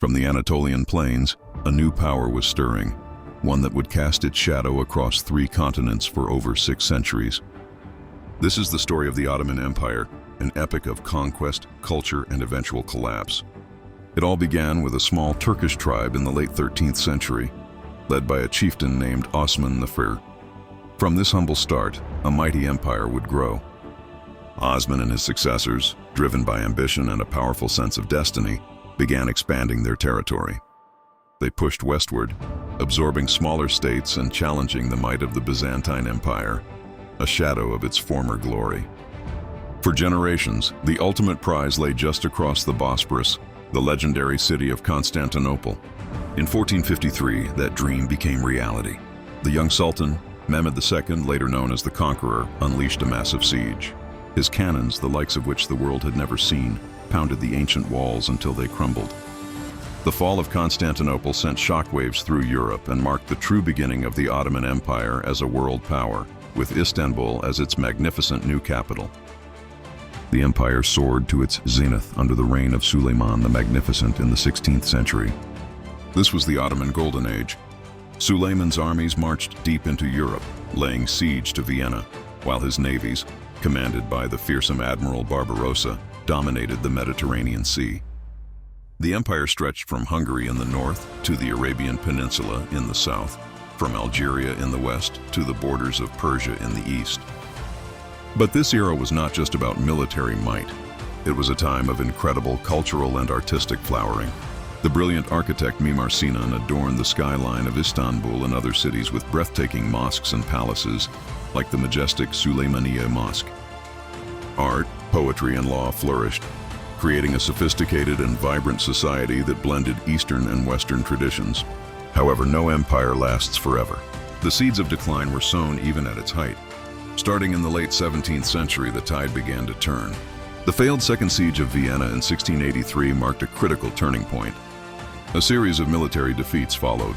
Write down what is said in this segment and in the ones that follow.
From the Anatolian plains, a new power was stirring, one that would cast its shadow across 3 continents for over 6 centuries. This is the story of the Ottoman Empire, an epic of conquest, culture, and eventual collapse. It all began with a small Turkish tribe in the late 13th century, led by a chieftain named Osman Nafir. From this humble start, a mighty empire would grow. Osman and his successors, driven by ambition and a powerful sense of destiny, began expanding their territory. They pushed westward, absorbing smaller states and challenging the might of the Byzantine Empire, a shadow of its former glory. For generations, the ultimate prize lay just across the Bosporus, the legendary city of Constantinople. In 1453, that dream became reality. The young Sultan, Mehmed II, later known as the Conqueror, unleashed a massive siege. His cannons, the likes of which the world had never seen, pounded the ancient walls until they crumbled. The fall of Constantinople sent shockwaves through Europe and marked the true beginning of the Ottoman Empire as a world power, with Istanbul as its magnificent new capital. The empire soared to its zenith under the reign of Suleiman the Magnificent in the 16th century. This was the Ottoman Golden Age. Suleiman's armies marched deep into Europe, laying siege to Vienna, while his navies, commanded by the fearsome Admiral Barbarossa, dominated the Mediterranean Sea. The empire stretched from Hungary in the north to the Arabian Peninsula in the south, from Algeria in the west to the borders of Persia in the east. But this era was not just about military might. It was a time of incredible cultural and artistic flowering. The brilliant architect Mimar Sinan adorned the skyline of Istanbul and other cities with breathtaking mosques and palaces, like the majestic Süleymaniye Mosque. Art, poetry, and law flourished, creating a sophisticated and vibrant society that blended Eastern and Western traditions. However, no empire lasts forever. The seeds of decline were sown even at its height. Starting in the late 17th century, the tide began to turn. The failed Second Siege of Vienna in 1683 marked a critical turning point. A series of military defeats followed,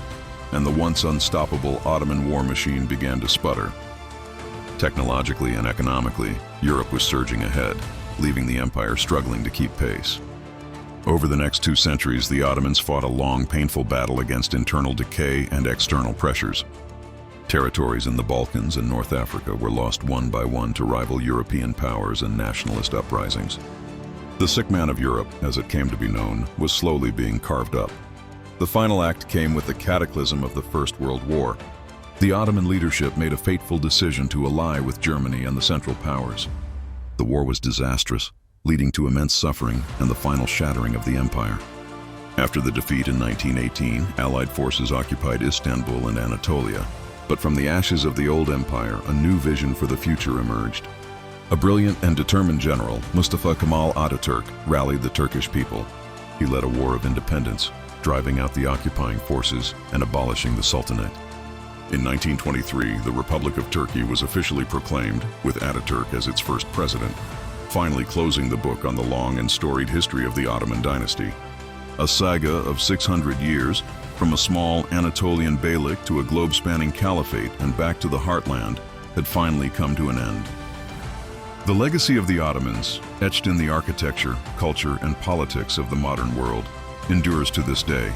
and the once unstoppable Ottoman war machine began to sputter. Technologically and economically, Europe was surging ahead, leaving the empire struggling to keep pace. Over the next 2 centuries, the Ottomans fought a long, painful battle against internal decay and external pressures. Territories in the Balkans and North Africa were lost one by one to rival European powers and nationalist uprisings. The sick man of Europe, as it came to be known, was slowly being carved up. The final act came with the cataclysm of the First World War. The Ottoman leadership made a fateful decision to ally with Germany and the Central Powers. The war was disastrous, leading to immense suffering and the final shattering of the empire. After the defeat in 1918, Allied forces occupied Istanbul and Anatolia. But from the ashes of the old empire, a new vision for the future emerged. A brilliant and determined general, Mustafa Kemal Ataturk, rallied the Turkish people. He led a war of independence, driving out the occupying forces and abolishing the Sultanate. In 1923, the Republic of Turkey was officially proclaimed, with Ataturk as its first president, finally closing the book on the long and storied history of the Ottoman dynasty. A saga of 600 years, from a small Anatolian beylik to a globe-spanning caliphate and back to the heartland, had finally come to an end. The legacy of the Ottomans, etched in the architecture, culture, and politics of the modern world, endures to this day.